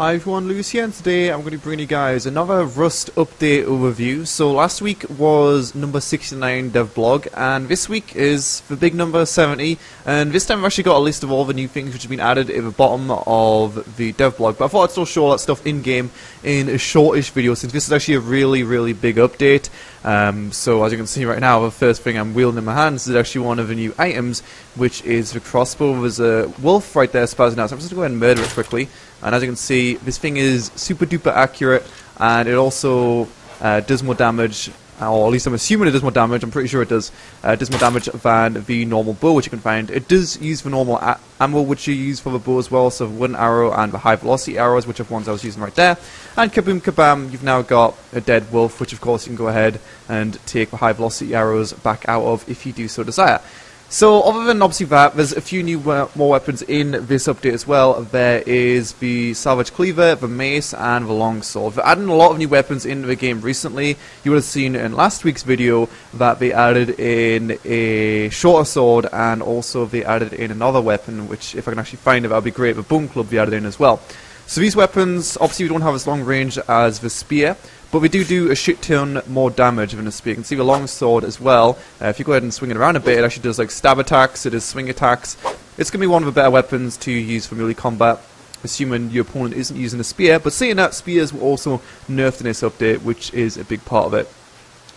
Hi everyone, Lewis here, and today I'm going to bring you guys another Rust update overview. So last week was number 69 Devblog, and this week is the big number 70, and this time I've actually got a list of all the new things which have been added at the bottom of the Devblog, but I thought I'd still show all that stuff in-game in a shortish video since this is actually a really big update. So as you can see right now, the first thing I'm wielding in my hands is actually one of the new items, which is the Crossbow. There's a wolf right there spazzing out, so I'm just going to go ahead and murder it quickly. And as you can see, this thing is super duper accurate, and it also does more damage, or at least I'm assuming it does more damage. I'm pretty sure it does more damage than the normal bow, which you can find. It does use the normal ammo, which you use for the bow as well, so the wooden arrow and the high velocity arrows, which are the ones I was using right there. And kaboom kabam, you've now got a dead wolf, which of course you can go ahead and take the high velocity arrows back out of if you do so desire. So, other than obviously that, there's a few new more weapons in this update as well. There is the Salvage Cleaver, the Mace, and the Longsword. They're adding a lot of new weapons into the game recently. You would have seen in last week's video that they added in a shorter sword, and also they added in another weapon, which if I can actually find it, that would be great. The Boom Club they added in as well. So these weapons, obviously we don't have as long range as the spear, but we do a shit ton more damage than a spear. You can see the long sword as well. If you go ahead and swing it around a bit, it actually does like stab attacks, it does swing attacks. It's going to be one of the better weapons to use for melee combat, assuming your opponent isn't using a spear. But saying that, spears were also nerfed in this update, which is a big part of it.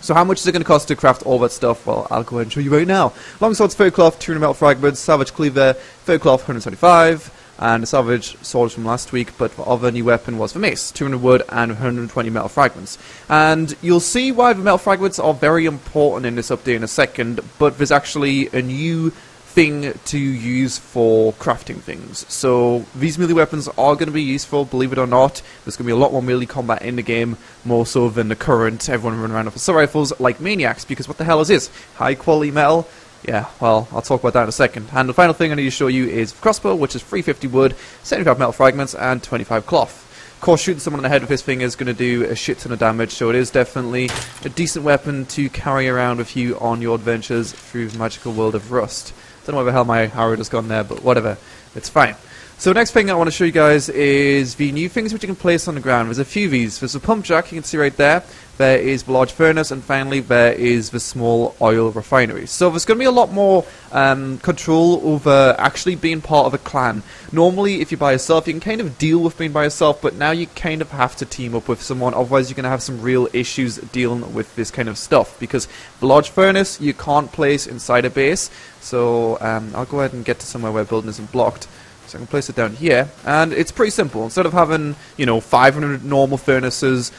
So how much is it going to cost to craft all that stuff? Well, I'll go ahead and show you right now. Longsword's 30 cloth, 200 metal fragments. Savage Cleaver, 30 cloth, 175. And the Savage Sword from last week, but the other new weapon was the Mace, 200 wood and 120 metal fragments. And you'll see why the metal fragments are very important in this update in a second, but there's actually a new thing to use for crafting things. So these melee weapons are going to be useful, believe it or not. There's going to be a lot more melee combat in the game, more so than the current everyone running around with assault rifles like maniacs, because what the hell is this? High quality metal? Yeah, well, I'll talk about that in a second. And the final thing I need to show you is Crossbow, which is 350 wood, 75 metal fragments, and 25 cloth. Of course, shooting someone in the head with this thing is going to do a shit ton of damage, so it is definitely a decent weapon to carry around with you on your adventures through the magical world of Rust. Don't know where the hell my arrow just gone there, but whatever, it's fine. So next thing I want to show you guys is the new things which you can place on the ground. There's a few of these. There's the pump jack, you can see right there. There is the large furnace, and finally there is the small oil refinery. So there's going to be a lot more control over actually being part of a clan. Normally, if you're by yourself, you can kind of deal with being by yourself, but now you kind of have to team up with someone, otherwise you're going to have some real issues dealing with this kind of stuff. Because the large furnace, you can't place inside a base, so I'll go ahead and get to somewhere where building isn't blocked. So I can place it down here, and it's pretty simple. Instead of having, 500 normal furnaces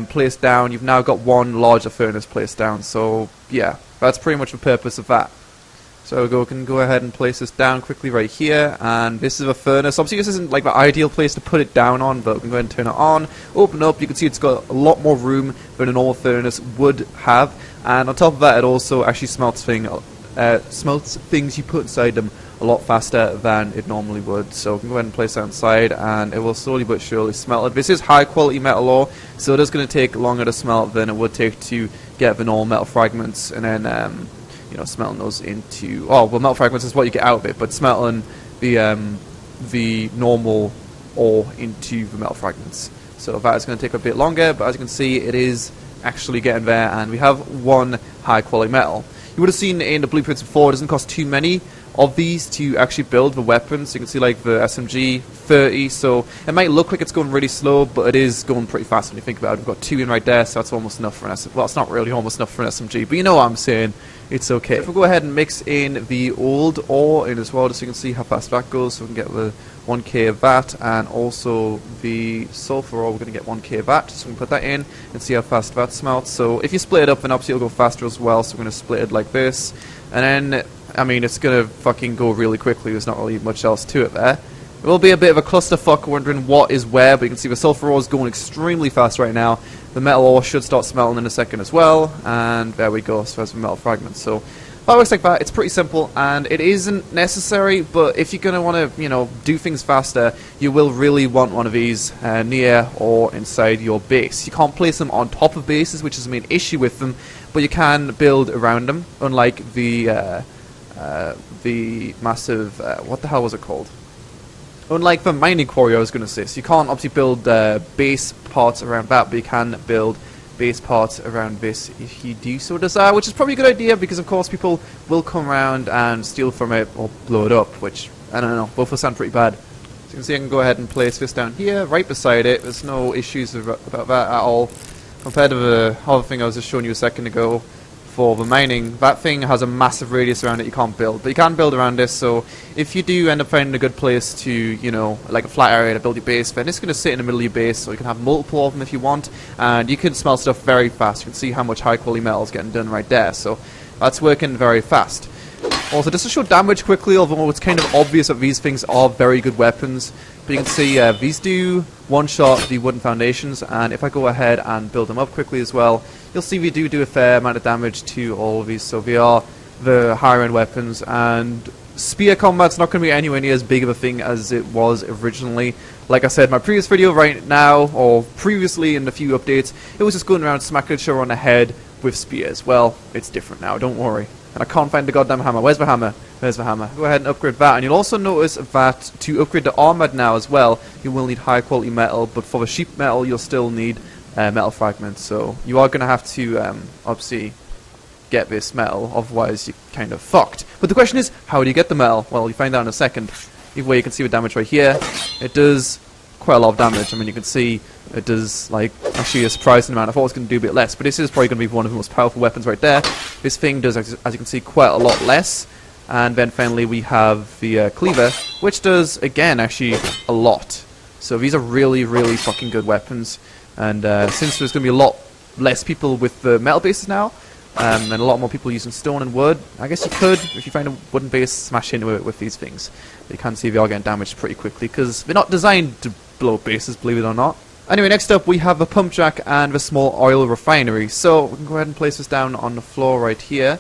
placed down, you've now got one larger furnace placed down. So yeah, that's pretty much the purpose of that. So we can go ahead and place this down quickly right here, and this is a furnace. Obviously this isn't like the ideal place to put it down on, but we can go ahead and turn it on, open up. You can see it's got a lot more room than a normal furnace would have, and on top of that it also actually smelts things you put inside them a lot faster than it normally would. So we can go ahead and place that inside, and it will slowly but surely smelt it. This is high quality metal ore, so it is going to take longer to smelt than it would take to get the normal metal fragments, and then smelting those into metal fragments is what you get out of it, but smelting the normal ore into the metal fragments. So that is going to take a bit longer, but as you can see, it is actually getting there, and we have one high quality metal. You would have seen in the blueprints before, it doesn't cost too many of these to actually build the weapons. You can see like the SMG 30, so it might look like it's going really slow, but it is going pretty fast when you think about it. We've got 2 in right there, so that's almost enough for an SMG. Well, it's not really almost enough for an SMG, but you know what I'm saying. It's okay. If we go ahead and mix in the old ore in as well, just so you can see how fast that goes, so we can get the 1k of that, and also the sulfur ore, we're going to get 1k of that, so we can put that in and see how fast that smelts. So if you split it up, then obviously it'll go faster as well, so we're going to split it like this, and then I mean, it's going to fucking go really quickly. There's not really much else to it there. It will be a bit of a clusterfuck wondering what is where, but you can see the sulfur ore is going extremely fast right now. The metal ore should start smelting in a second as well, and there we go, so there's the metal fragments. So that looks like that. It's pretty simple, and it isn't necessary, but if you're going to want to, do things faster, you will really want one of these near or inside your base. You can't place them on top of bases, which is the main issue with them, but you can build around them, unlike the massive, what the hell was it called? Unlike the mining quarry, I was going to say, so you can't obviously build base parts around that, but you can build base parts around this if you do so desire, which is probably a good idea because of course people will come around and steal from it or blow it up, which, I don't know, both will sound pretty bad. So you can see I can go ahead and place this down here, right beside it. There's no issues about that at all. Compared to the other thing I was just showing you a second ago, for the mining, that thing has a massive radius around it you can't build, but you can build around this. So if you do end up finding a good place to, you know, like a flat area to build your base, then it's going to sit in the middle of your base, so you can have multiple of them if you want, and you can smelt stuff very fast. You can see how much high quality metal is getting done right there, so that's working very fast. Also, just to show damage quickly, although it's kind of obvious that these things are very good weapons, but you can see these do one-shot the wooden foundations, and if I go ahead and build them up quickly as well, you'll see we do a fair amount of damage to all of these, so they are the higher-end weapons, and spear combat's not going to be anywhere near as big of a thing as it was originally. Like I said in my previous video, right now, or previously in a few updates, it was just going around smacking each other on the head with spears. Well, it's different now, don't worry. And I can't find the goddamn hammer. Where's the hammer? There's the hammer. Go ahead and upgrade that. And you'll also notice that to upgrade the armor now as well, you will need high quality metal, but for the sheep metal, you'll still need metal fragments. So you are going to have to, obviously, get this metal, otherwise you're kind of fucked. But the question is, how do you get the metal? Well, you find out in a second. Either way, you can see the damage right here. It does quite a lot of damage. I mean, you can see it does, like, actually a surprising amount. I thought it was going to do a bit less, but this is probably going to be one of the most powerful weapons right there. This thing does, as you can see, quite a lot less. And then finally we have the Cleaver, which does, again, actually a lot. So these are really, really fucking good weapons. And since there's going to be a lot less people with the metal bases now, and a lot more people using stone and wood, I guess you could, if you find a wooden base, smash into it with these things. But you can see they are getting damaged pretty quickly, because they're not designed to blow up bases, believe it or not. Anyway, next up we have the pump jack and the small oil refinery. So we can go ahead and place this down on the floor right here,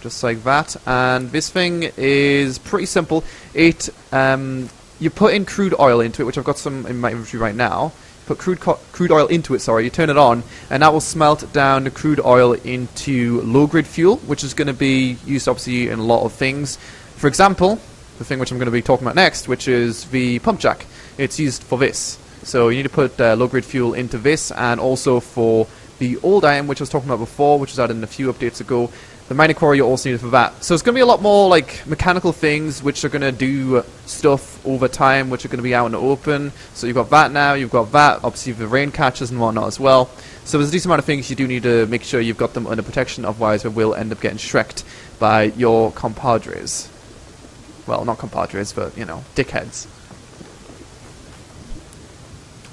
just like that. And this thing is pretty simple. It you put in crude oil into it, which I've got some in my inventory right now. Put crude oil into it, sorry, you turn it on, and that will smelt down the crude oil into low-grade fuel, which is going to be used, obviously, in a lot of things. For example, the thing which I'm going to be talking about next, which is the pump jack. It's used for this. So you need to put low-grade fuel into this, and also for the old iron, which I was talking about before, which was added in a few updates ago. The mining quarry you also need it for that. So it's going to be a lot more like mechanical things which are going to do stuff over time, which are going to be out in the open. So you've got that now, you've got that, obviously the rain catchers and whatnot as well. So there's a decent amount of things you do need to make sure you've got them under protection, otherwise they will end up getting shreked by your compadres. Well, not compadres, but, you know, dickheads.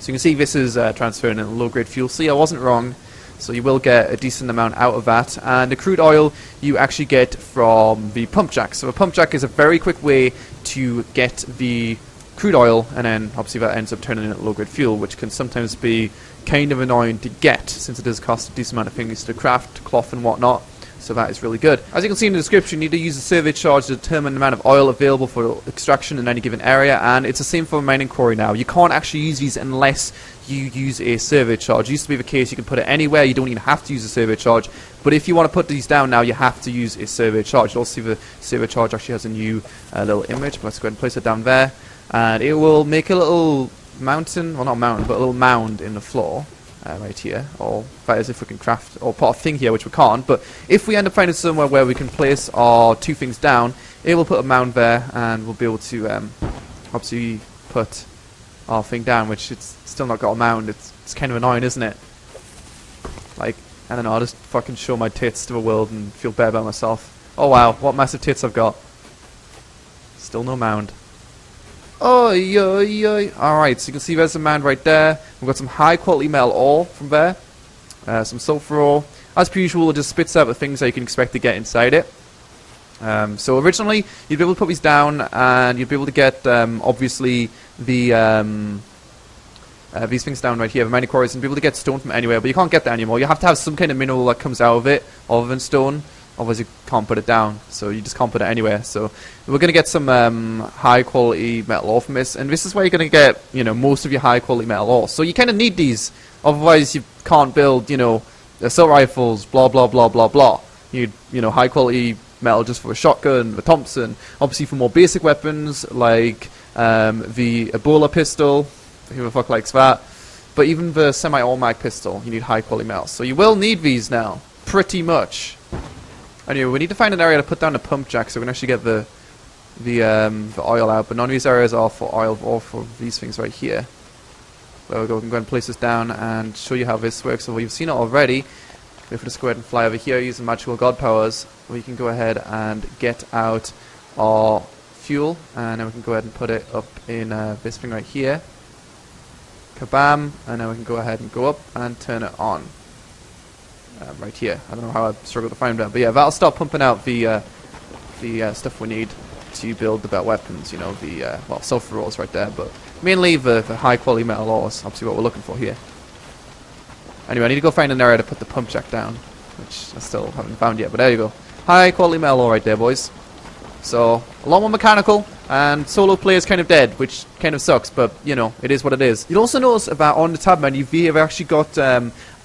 So you can see this is transferring in low-grade fuel. See, I wasn't wrong. So you will get a decent amount out of that. And the crude oil you actually get from the pump jack. So a pump jack is a very quick way to get the crude oil, and then obviously that ends up turning into low-grade fuel, which can sometimes be kind of annoying to get, since it does cost a decent amount of things to craft, cloth and whatnot. So that is really good. As you can see in the description, you need to use a survey charge to determine the amount of oil available for extraction in any given area, and it's the same for a mining quarry now. You can't actually use these unless you use a survey charge. It used to be the case you can put it anywhere, you don't even have to use a survey charge, but if you want to put these down now, you have to use a survey charge. You'll also see the survey charge actually has a new little image, but let's go ahead and place it down there, and it will make a little mountain, well not mountain, but a little mound in the floor. Right here, or that is if we can craft or put a thing here, which we can't, but if we end up finding somewhere where we can place our two things down, it will put a mound there, and we'll be able to obviously put our thing down, which it's still not got a mound. It's kind of annoying, isn't it? Like, I don't know, I'll just fucking show my tits to the world and feel better about myself. Oh wow, what massive tits I've got. Still no mound. Oi, oi, oi. Alright, so you can see there's a mound right there. We've got some high quality metal ore from there. Some sulfur ore. As per usual, it just spits out the things that you can expect to get inside it. So originally, you'd be able to put these down, and you'd be able to get, obviously, the these things down right here, the mining quarries, and be able to get stone from anywhere, but you can't get that anymore. You have to have some kind of mineral that comes out of it, other than stone. Otherwise you can't put it down, so you just can't put it anywhere. So we're going to get some high quality metal ore from this, and this is where you're going to get, you know, most of your high quality metal ore. So you kind of need these, otherwise you can't build, you know, assault rifles, blah blah blah blah blah. You know, high quality metal just for a shotgun, the Thompson, obviously for more basic weapons like the Ebola pistol, who the fuck likes that, but even the semi-automatic pistol, you need high quality metal. So you will need these now, pretty much. Anyway, we need to find an area to put down the pump jack so we can actually get the oil out, but none of these areas are for oil or for these things right here. There we go, we can go ahead and place this down and show you how this works. So you've seen it already. If we just go ahead and fly over here using magical god powers, we can go ahead and get out our fuel, and then we can go ahead and put it up in this thing right here. Kabam, and then we can go ahead and go up and turn it on. Right here. I don't know how I struggled to find that, but yeah, that'll start pumping out the stuff we need to build the better weapons, you know, well, sulfur ores right there, but mainly the high quality metal ores, obviously what we're looking for here. Anyway, I need to go find an area to put the pump jack down, which I still haven't found yet, but there you go. High quality metal ore right there, boys. So, a lot more mechanical, and solo play is kind of dead, which kind of sucks, but, you know, it is what it is. You'll also notice about on the tab menu, you've actually got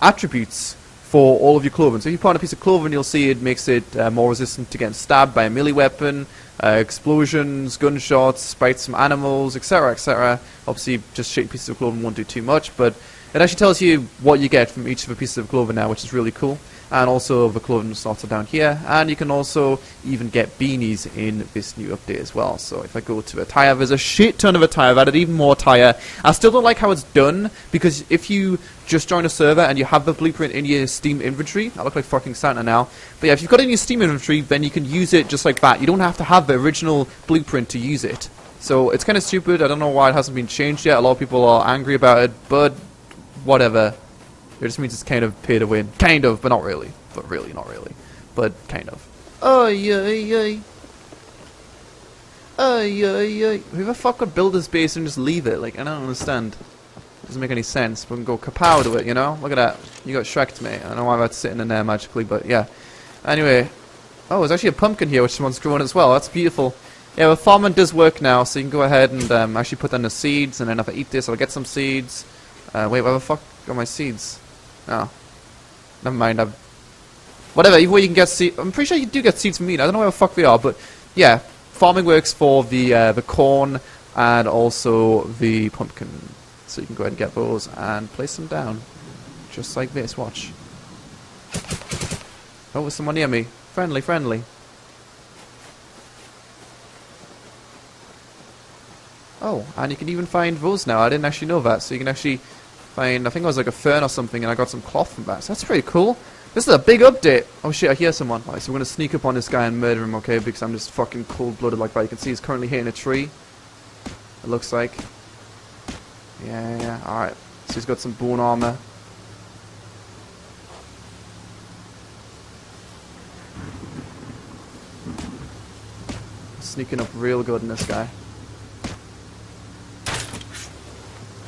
attributes for all of your clothing. So if you put on a piece of clothing, you'll see it makes it more resistant to getting stabbed by a melee weapon, explosions, gunshots, bites from animals, etc., etc. Obviously, just shitty pieces of clothing won't do too much, but it actually tells you what you get from each of the pieces of clothing now, which is really cool. And also the clothing slots are down here, and you can also even get beanies in this new update as well. So if I go to attire, there's a shit ton of attire. I've added even more attire. I still don't like how it's done, because if you just join a server and you have the blueprint in your Steam inventory, I look like fucking Santa now, but yeah, if you've got it in your Steam inventory, then you can use it just like that. You don't have to have the original blueprint to use it. So it's kind of stupid. I don't know why it hasn't been changed yet. A lot of people are angry about it, but whatever. It just means it's kind of pay to win. Kind of, but not really. But really, not really. But kind of. Oh, yeah. Oh, yeah. Who the fuck would build this base and just leave it? Like, I don't understand. Doesn't make any sense. We can go kapow to it, you know? Look at that. You got Shrek'd, mate. I don't know why that's sitting in there magically, but yeah. Anyway. Oh, there's actually a pumpkin here which someone's growing as well. That's beautiful. Yeah, well, farming does work now, so you can go ahead and actually put down the seeds, and then if I eat this, I'll get some seeds. Wait, where the fuck are my seeds? Oh. Never mind, whatever, either way you can get seeds. I'm pretty sure you do get seeds from meat. I don't know where the fuck they are, but yeah, farming works for the corn and also the pumpkin. So you can go ahead and get those and place them down. Just like this, watch. Oh, there's someone near me. Friendly, friendly. Oh, and you can even find those now. I didn't actually know that. So you can actually find, I think it was like a fern or something, and I got some cloth from that. So that's pretty cool. This is a big update. Oh shit, I hear someone. Alright, so we're gonna sneak up on this guy and murder him, okay? Because I'm just fucking cold-blooded like that. You can see he's currently hitting a tree. It looks like. Yeah. Alright. So he's got some bone armor. Sneaking up real good in this guy.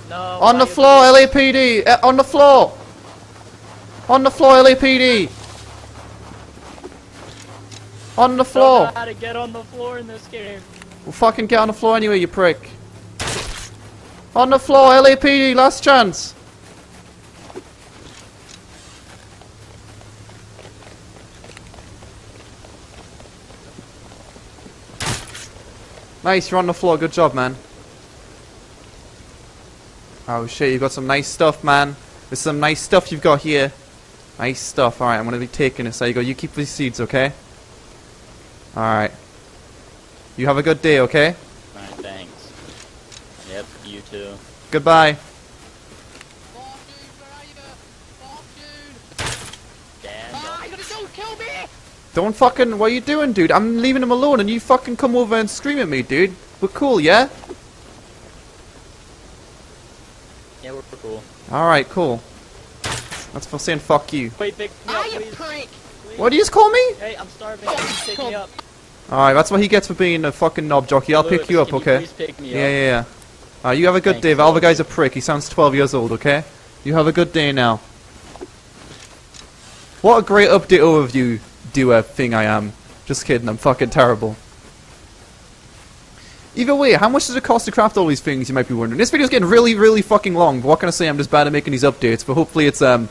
No, on the floor, LAPD! On the floor! On the floor, LAPD! On the floor! I don't know how to get on the floor in this game. Well, fucking get on the floor anyway, you prick. On the floor, LAPD, last chance! Nice, you're on the floor, good job, man. Oh shit, you've got some nice stuff, man. There's some nice stuff you've got here. Nice stuff. Alright, I'm gonna be taking this. There you go. You keep these seeds, okay? Alright. You have a good day, okay? Alright, thanks. Yep, you too. Goodbye. Don't kill me! Don't fucking... What are you doing, dude? I'm leaving him alone and you fucking come over and scream at me, dude. We're cool, yeah? Yeah, we're cool. Alright, cool. That's for saying fuck you. Wait, pick me up, please. Please. What do you just call me? Hey, I'm starving. Please pick me up. Alright, that's what he gets for being a fucking knob jockey. I'll pick you up, okay? Please pick me up. Yeah. You have a good day. The other guy's a prick. He sounds 12 years old, okay? You have a good day now. What a great update overview doer thing I am. Just kidding, I'm fucking terrible. Either way, how much does it cost to craft all these things, you might be wondering. This video's getting really fucking long, but what can I say, I'm just bad at making these updates, but hopefully it's done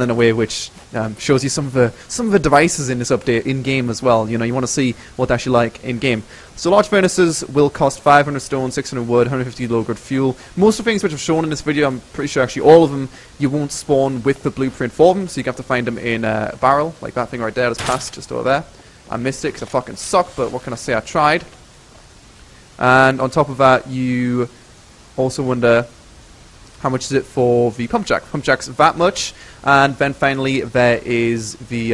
in a way which Shows you some of the devices in this update in game as well. You know, you want to see what they're actually like in game. So large furnaces will cost 500 stone, 600 wood, 150 low grade fuel. Most of the things which I've shown in this video, I'm pretty sure actually all of them you won't spawn with the blueprint for them, so you have to find them in a barrel, like that thing right there that's passed just over there. I missed it because I fucking suck, but what can I say, I tried. And on top of that, you also wonder how much is it for the pump jack. Pump jack's that much. And then finally there is the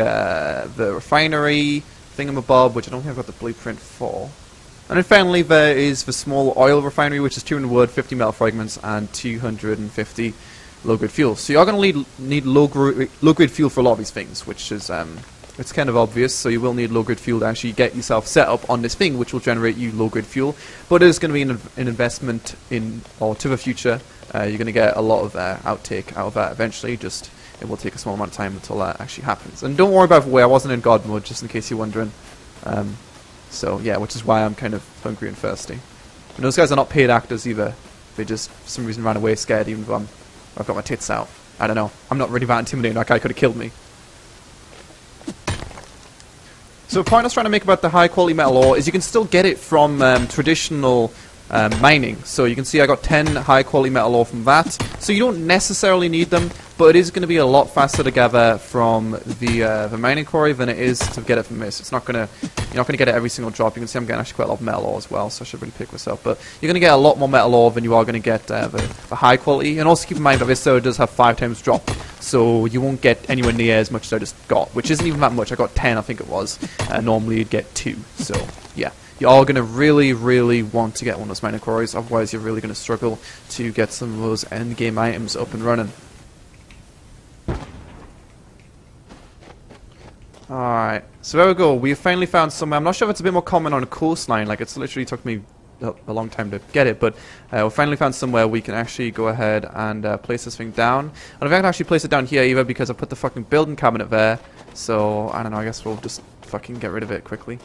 refinery thingamabob, which I don't think I've got the blueprint for. And then finally there is the small oil refinery, which is 200 wood, 50 metal fragments, and 250 low-grade fuel. So you're going to need low-grade fuel for a lot of these things, which is it's kind of obvious. So you will need low-grade fuel to actually get yourself set up on this thing, which will generate you low-grade fuel. But it is going to be an investment in or to the future. You're going to get a lot of outtake out of that eventually. Just it will take a small amount of time until that actually happens. And don't worry about the way I wasn't in God mode, just in case you're wondering. So yeah, which is why I'm kind of hungry and thirsty. And those guys are not paid actors either. They just for some reason ran away scared, even though I've got my tits out. I don't know. I'm not really that intimidating. That guy could have killed me. So the point I was trying to make about the high quality metal ore is you can still get it from traditional mining. So you can see I got 10 high quality metal ore from that. So you don't necessarily need them, but it is going to be a lot faster to gather from the mining quarry than it is to get it from this. It's not going to, you're not going to get it every single drop. You can see I'm getting actually quite a lot of metal ore as well, so I should really pick this up. But you're going to get a lot more metal ore than you are going to get the high quality. And also keep in mind that this server does have 5 times drop, so you won't get anywhere near as much as I just got, which isn't even that much. I got 10, I think it was. Normally you'd get 2. So yeah. You are going to really want to get one of those mining quarries, otherwise you're really going to struggle to get some of those end game items up and running. Alright, so there we go. We have finally found somewhere. I'm not sure if it's a bit more common on a coastline, like it's literally took me a long time to get it, but we finally found somewhere we can actually go ahead and place this thing down. I don't think I can actually place it down here either because I put the fucking building cabinet there, so I don't know, I guess we'll just fucking get rid of it quickly.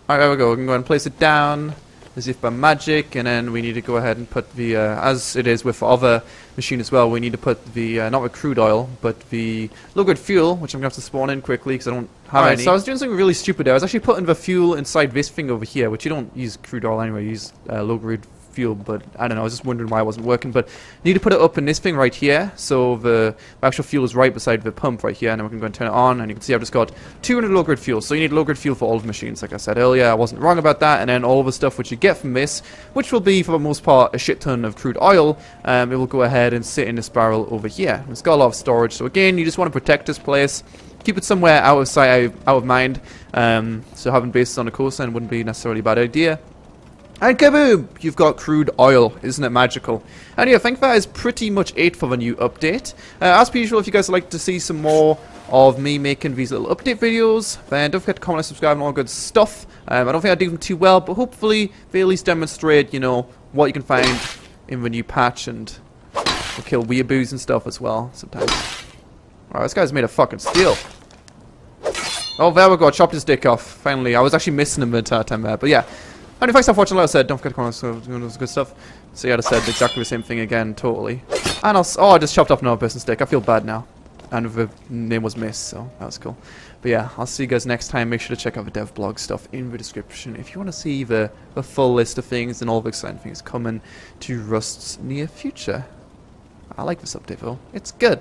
Alright, there we go. We can go ahead and place it down as if by magic, and then we need to go ahead and put the, as it is with the other machine as well, we need to put the, not the crude oil, but the low-grade fuel, which I'm going to have to spawn in quickly because I don't have any. So I was doing something really stupid there. I was actually putting the fuel inside this thing over here, which you don't use crude oil anyway, you use low-grade fuel, but I don't know, I was just wondering why it wasn't working, but you need to put it up in this thing right here, so the actual fuel is right beside the pump right here, and then we can go and turn it on, and you can see I've just got 200 low-grade fuel, so you need low-grade fuel for all of the machines, like I said earlier. I wasn't wrong about that, and then all of the stuff which you get from this, which will be for the most part a shit ton of crude oil, it will go ahead and sit in this barrel over here. It's got a lot of storage, so again, you just want to protect this place, keep it somewhere out of sight, out of mind, so having bases on the coastline wouldn't be necessarily a bad idea. And kaboom! You've got crude oil. Isn't it magical? And yeah, I think that is pretty much it for the new update. As per usual, if you guys would like to see some more of me making these little update videos, then don't forget to comment and subscribe and all good stuff. I don't think I do them too well, but hopefully they at least demonstrate, you know, what you can find in the new patch, and we'll kill weeaboos and stuff as well sometimes. Alright, this guy's made of fucking steel. Oh, there we go. I chopped his dick off. Finally. I was actually missing him the entire time there, but yeah. And thanks for watching, like I said, don't forget to comment on those good stuff. So yeah, I said exactly the same thing again, totally. And I just chopped off another person's dick. I feel bad now. And the name was Miss, so that was cool. But yeah, I'll see you guys next time. Make sure to check out the Devblog stuff in the description if you want to see the full list of things and all the exciting things coming to Rust's near future. I like this update though. It's good.